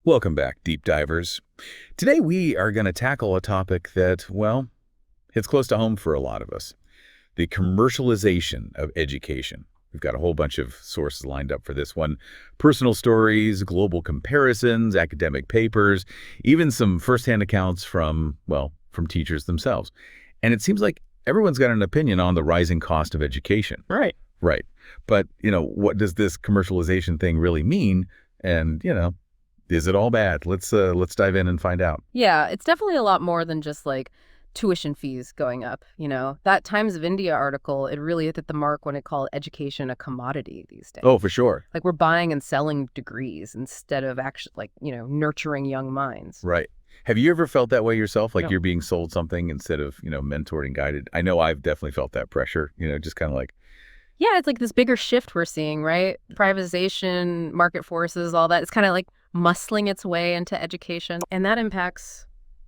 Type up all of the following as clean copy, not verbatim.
Welcome back, deep divers. Today we are going to tackle a topic that, well, hits close to home for a lot of us. The commercialization of education. We've got a whole bunch of sources lined up for this one. Personal stories, global comparisons, academic papers, even some firsthand accounts from, well, from teachers themselves. And it seems like everyone's got an opinion on the rising cost of education. Right. Right. But, what does this commercialization thing really mean? And, is it all bad? Let's dive in and find out. Yeah, it's definitely a lot more than just like tuition fees going up. That Times of India article, it really hit the mark when it called education a commodity these days. Oh, for sure. Like we're buying and selling degrees instead of actually nurturing young minds. Right. Have you ever felt that way yourself? Like No. you're being sold something instead of, mentored and guided? I know I've definitely felt that pressure, just kind of like, Yeah, it's like this bigger shift we're seeing, right? Privatization, market forces, all that. It's kind of like muscling its way into education. And that impacts,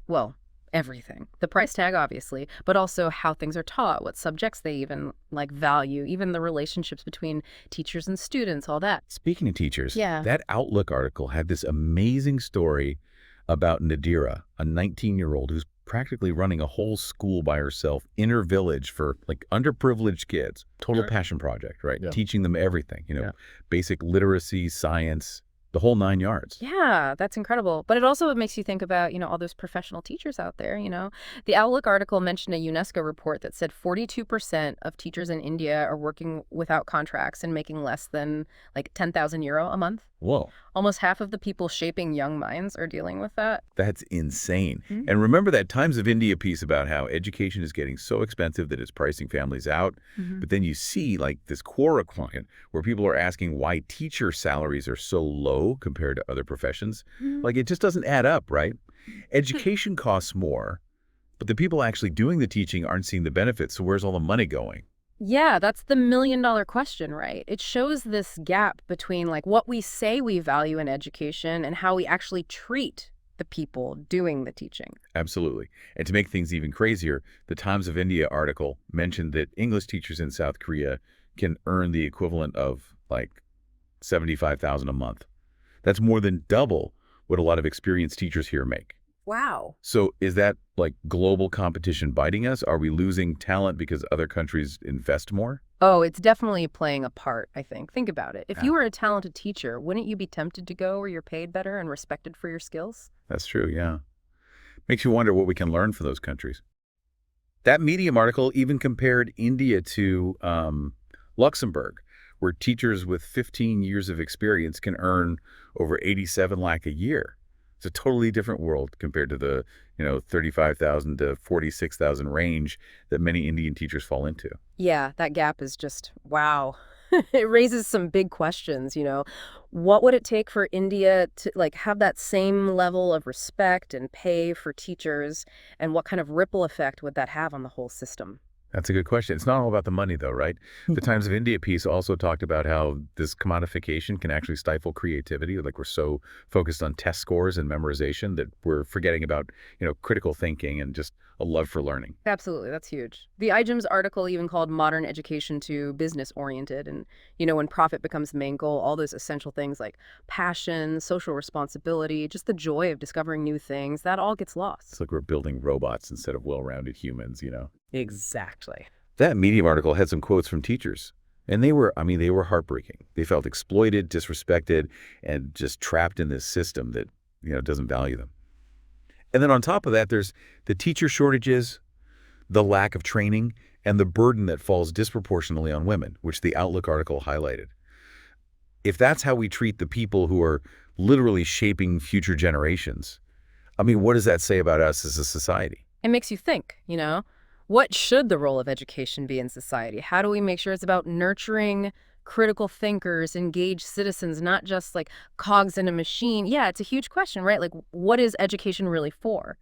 well, everything. The price tag, obviously, but also how things are taught, what subjects they even value, even the relationships between teachers and students, all that. speaking of teachers, Yeah. that Outlook article had this amazing story about Nadira, a 19-year-old who's practically running a whole school by herself in her village for underprivileged kids. Total passion project, right? Yeah. Teaching them everything, Yeah. basic literacy, science, the whole 9 yards. Yeah, that's incredible. But it also makes you think about, all those professional teachers out there, The Outlook article mentioned a UNESCO report that said 42% of teachers in India are working without contracts and making less than 10,000 euro a month. Whoa. Almost half of the people shaping young minds are dealing with that. That's insane. Mhm. And remember that Times of India piece about how education is getting so expensive that it's pricing families out. But then you see this Quora client where people are asking why teacher salaries are so low compared to other professions. Mhm. It just doesn't add up, right? Education costs more, but the people actually doing the teaching aren't seeing the benefits. So where's all the money going? Yeah, that's the million-dollar question, right? It shows this gap between what we say we value in education and how we actually treat the people doing the teaching. Absolutely. And to make things even crazier, the Times of India article mentioned that English teachers in South Korea can earn the equivalent of 75,000 a month. That's more than double what a lot of experienced teachers here make. Wow. So is that global competition biting us? Are we losing talent because other countries invest more? Oh, it's definitely playing a part, I think. Think about it. If Yeah. you were a talented teacher, wouldn't you be tempted to go where you're paid better and respected for your skills? That's true, yeah. Makes you wonder what we can learn from those countries. That Medium article even compared India to Luxembourg, where teachers with 15 years of experience can earn over 87 lakh a year. It's a totally different world compared to the 35,000 to 46,000 range that many Indian teachers fall into. Yeah, that gap is just, wow. It raises some big questions, What would it take for India to have that same level of respect and pay for teachers, and what kind of ripple effect would that have on the whole system? That's a good question. It's not all about the money, though, right? The Times of India piece also talked about how this commodification can actually stifle creativity. We're so focused on test scores and memorization that we're forgetting about, critical thinking and just a love for learning. Absolutely, that's huge. The iGEMS article even called modern education too business-oriented, and, when profit becomes the main goal, all those essential things like passion, social responsibility, just the joy of discovering new things, that all gets lost. It's like we're building robots instead of well-rounded humans, Exactly. That Medium article had some quotes from teachers, and they were heartbreaking. They felt exploited, disrespected, and just trapped in this system that, doesn't value them. And then on top of that, there's the teacher shortages, the lack of training, and the burden that falls disproportionately on women, which the Outlook article highlighted. If that's how we treat the people who are literally shaping future generations, what does that say about us as a society? It makes you think, what should the role of education be in society? How do we make sure it's about nurturing critical thinkers, engaged citizens, not just cogs in a machine? Yeah, it's a huge question, right? What is education really for?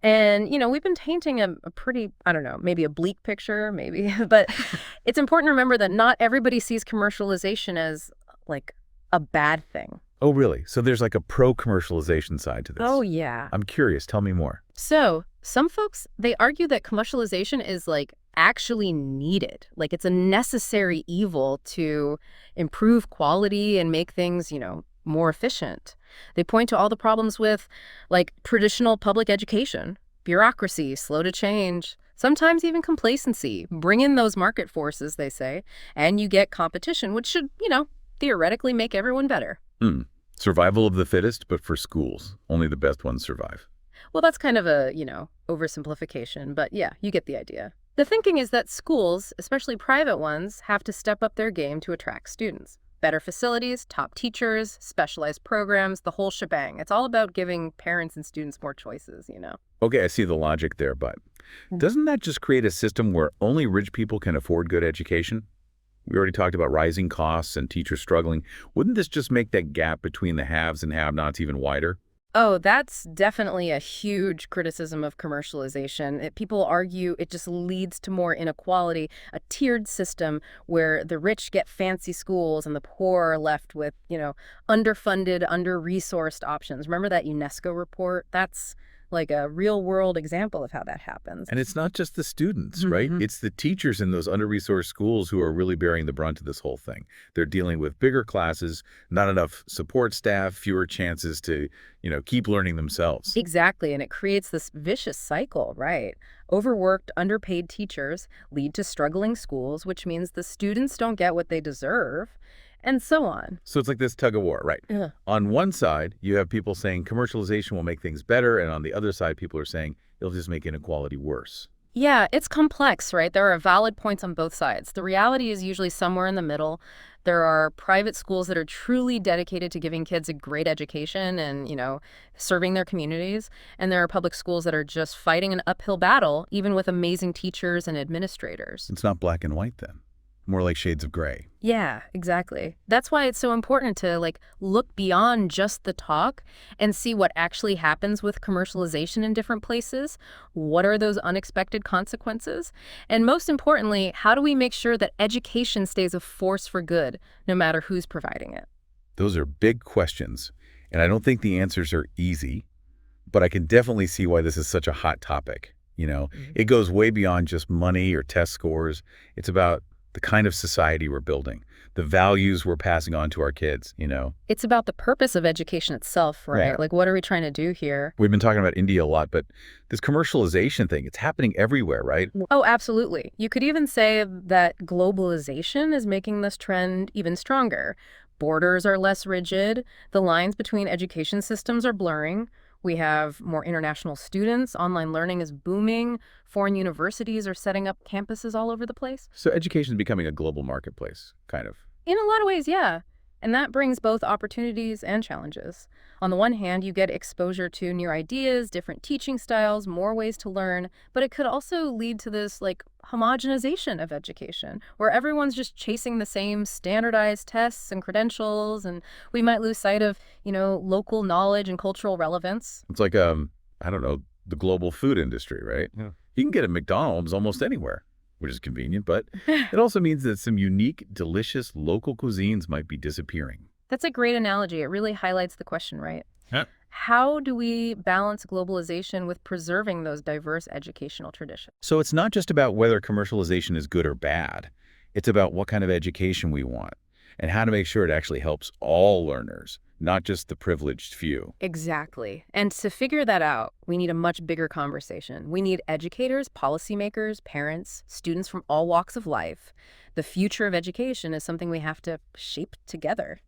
And, we've been painting a pretty, I don't know, maybe a bleak picture, maybe, but it's important to remember that not everybody sees commercialization as a bad thing. Oh, really? So there's a pro-commercialization side to this. Oh, yeah. I'm curious. Tell me more. So some folks, they argue that commercialization is actually needed. It's a necessary evil to improve quality and make things, more efficient. They point to all the problems with, like, traditional public education, bureaucracy, slow to change, sometimes even complacency. Bring in those market forces, they say, and you get competition, which should, theoretically make everyone better. Hmm. Survival of the fittest, but for schools. Only the best ones survive. Well, that's kind of a, oversimplification, but yeah, you get the idea. The thinking is that schools, especially private ones, have to step up their game to attract students. Better facilities, top teachers, specialized programs, the whole shebang. It's all about giving parents and students more choices. Okay, I see the logic there, but doesn't that just create a system where only rich people can afford good education? We already talked about rising costs and teachers struggling. Wouldn't this just make that gap between the haves and have-nots even wider? Oh, that's definitely a huge criticism of commercialization. People argue it just leads to more inequality, a tiered system where the rich get fancy schools and the poor are left with, underfunded, under-resourced options. Remember that UNESCO report? That's like a real-world example of how that happens. And it's not just the students, right? It's the teachers in those under-resourced schools who are really bearing the brunt of this whole thing. They're dealing with bigger classes, not enough support staff, fewer chances to, keep learning themselves. Exactly, and it creates this vicious cycle, right? Overworked, underpaid teachers lead to struggling schools, which means the students don't get what they deserve, and so on. So it's like this tug of war, right? Ugh. On one side, you have people saying commercialization will make things better, and on the other side, people are saying it'll just make inequality worse. Yeah, it's complex, right? There are valid points on both sides. The reality is usually somewhere in the middle. There are private schools that are truly dedicated to giving kids a great education and, serving their communities. And there are public schools that are just fighting an uphill battle, even with amazing teachers and administrators. It's not black and white then, more like shades of gray. Yeah, exactly. That's why it's so important to look beyond just the talk and see what actually happens with commercialization in different places. What are those unexpected consequences? And most importantly, how do we make sure that education stays a force for good, no matter who's providing it? Those are big questions, and I don't think the answers are easy, but I can definitely see why this is such a hot topic. It goes way beyond just money or test scores. It's about the kind of society we're building, the values we're passing on to our kids. It's about the purpose of education itself, right? Yeah. What are we trying to do here? We've been talking about India a lot, but this commercialization thing, it's happening everywhere, right? Oh, absolutely. You could even say that globalization is making this trend even stronger. Borders are less rigid. The lines between education systems are blurring. We have more international students. Online learning is booming. Foreign universities are setting up campuses all over the place. So education is becoming a global marketplace, kind of. In a lot of ways, yeah. And that brings both opportunities and challenges. On the one hand, you get exposure to new ideas, different teaching styles, more ways to learn, but it could also lead to this homogenization of education, where everyone's just chasing the same standardized tests and credentials, and we might lose sight of, local knowledge and cultural relevance. It's like, I don't know, the global food industry, right? Yeah. You can get a McDonald's almost anywhere, which is convenient, but it also means that some unique, delicious local cuisines might be disappearing. That's a great analogy. It really highlights the question, right? Yeah. How do we balance globalization with preserving those diverse educational traditions? So it's not just about whether commercialization is good or bad. It's about what kind of education we want and how to make sure it actually helps all learners, not just the privileged few. Exactly. And to figure that out, we need a much bigger conversation. We need educators, policymakers, parents, students from all walks of life. The future of education is something we have to shape together.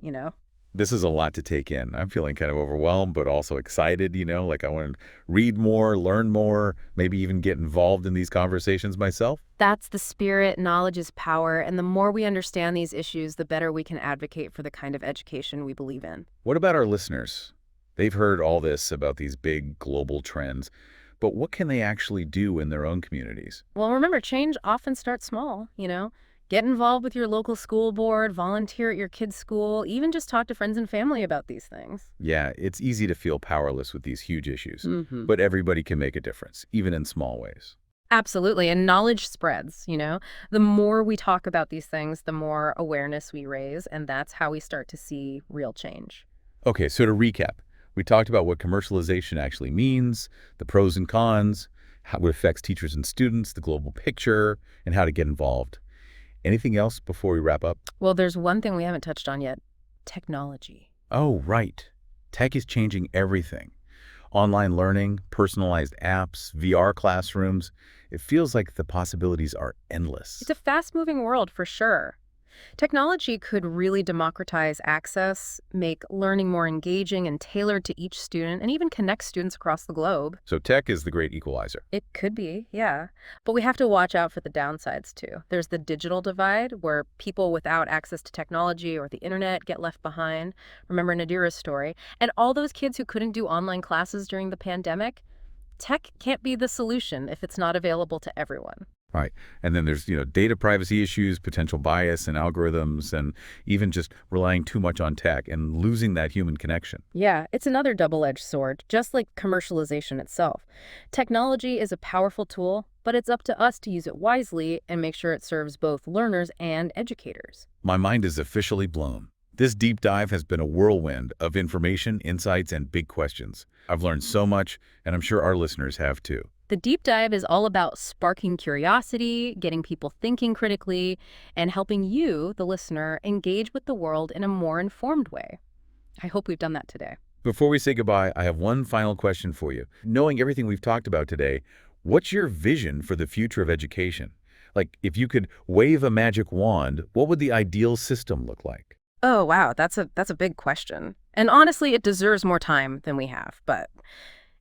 This is a lot to take in. I'm feeling kind of overwhelmed, but also excited, like I want to read more, learn more, maybe even get involved in these conversations myself. That's the spirit. Knowledge is power. And the more we understand these issues, the better we can advocate for the kind of education we believe in. What about our listeners? They've heard all this about these big global trends, but what can they actually do in their own communities? Well, remember, change often starts small. Get involved with your local school board, volunteer at your kid's school, even just talk to friends and family about these things. Yeah, it's easy to feel powerless with these huge issues, Mm-hmm. but everybody can make a difference, even in small ways. Absolutely. And knowledge spreads. The more we talk about these things, the more awareness we raise, and that's how we start to see real change. Okay, so to recap, we talked about what commercialization actually means, the pros and cons, how it affects teachers and students, the global picture, and how to get involved. Anything else before we wrap up? Well, there's one thing we haven't touched on yet: technology. Oh, right. Tech is changing everything. Online learning, personalized apps, VR classrooms. It feels like the possibilities are endless. It's a fast-moving world for sure. Technology could really democratize access, make learning more engaging and tailored to each student, and even connect students across the globe. So tech is the great equalizer. It could be, yeah. But we have to watch out for the downsides too. There's the digital divide, where people without access to technology or the internet get left behind. Remember Nadira's story? And all those kids who couldn't do online classes during the pandemic? Tech can't be the solution if it's not available to everyone. Right. And then there's, data privacy issues, potential bias in algorithms, and even just relying too much on tech and losing that human connection. Yeah, it's another double-edged sword, just like commercialization itself. Technology is a powerful tool, but it's up to us to use it wisely and make sure it serves both learners and educators. My mind is officially blown. This deep dive has been a whirlwind of information, insights, and big questions. I've learned so much, and I'm sure our listeners have too. The deep dive is all about sparking curiosity, getting people thinking critically, and helping you, the listener, engage with the world in a more informed way. I hope we've done that today. Before we say goodbye, I have one final question for you. Knowing everything we've talked about today, what's your vision for the future of education? Like, if you could wave a magic wand, what would the ideal system look like? Oh, wow, that's a big question. And honestly, it deserves more time than we have. But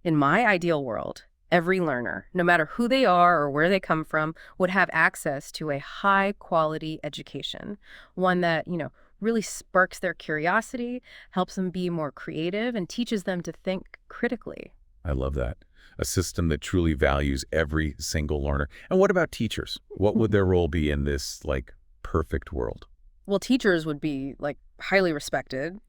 in my ideal world, every learner, no matter who they are or where they come from, would have access to a high-quality education, one that, really sparks their curiosity, helps them be more creative, and teaches them to think critically. I love that. A system that truly values every single learner. And what about teachers? What would their role be in this, perfect world? Well, teachers would be, highly respected,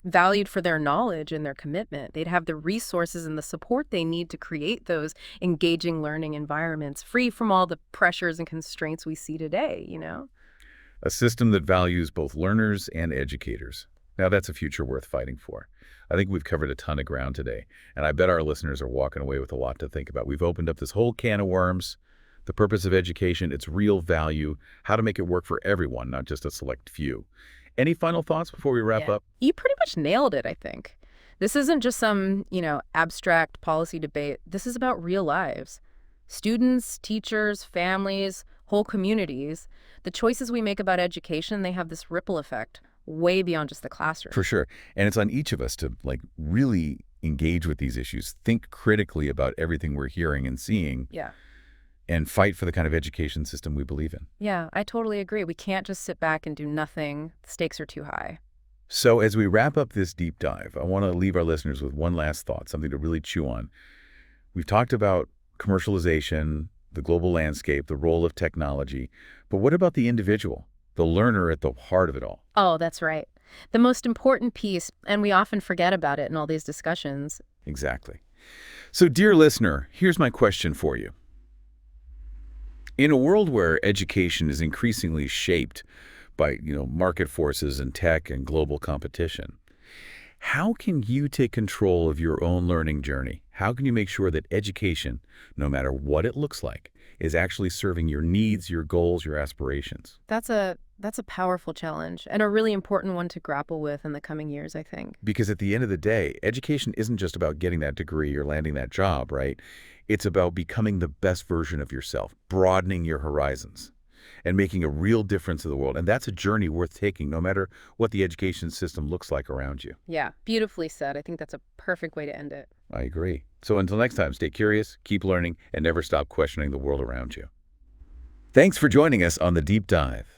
valued for their knowledge and their commitment. They'd have the resources and the support they need to create those engaging learning environments, free from all the pressures and constraints we see today. A system that values both learners and educators. Now, that's a future worth fighting for. I think we've covered a ton of ground today, and I bet our listeners are walking away with a lot to think about. We've opened up this whole can of worms. The purpose of education, its real value, how to make it work for everyone, not just a select few. Any final thoughts before we wrap up? You pretty much nailed it, I think. This isn't just some, abstract policy debate. This is about real lives. Students, teachers, families, whole communities. The choices we make about education, they have this ripple effect way beyond just the classroom. For sure. And it's on each of us to, really engage with these issues, think critically about everything we're hearing and seeing. Yeah. And fight for the kind of education system we believe in. Yeah, I totally agree. We can't just sit back and do nothing. The stakes are too high. So as we wrap up this deep dive, I want to leave our listeners with one last thought, something to really chew on. We've talked about commercialization, the global landscape, the role of technology, but what about the individual, the learner at the heart of it all? Oh, that's right. The most important piece, and we often forget about it in all these discussions. Exactly. So dear listener, here's my question for you. In a world where education is increasingly shaped by, market forces and tech and global competition, how can you take control of your own learning journey? How can you make sure that education, no matter what it looks like, is actually serving your needs, your goals, your aspirations? That's a powerful challenge and a really important one to grapple with in the coming years, I think. Because at the end of the day, education isn't just about getting that degree or landing that job, right? It's about becoming the best version of yourself, broadening your horizons, and making a real difference in the world. And that's a journey worth taking, no matter what the education system looks like around you. Yeah, beautifully said. I think that's a perfect way to end it. I agree. So until next time, stay curious, keep learning, and never stop questioning the world around you. Thanks for joining us on The Deep Dive.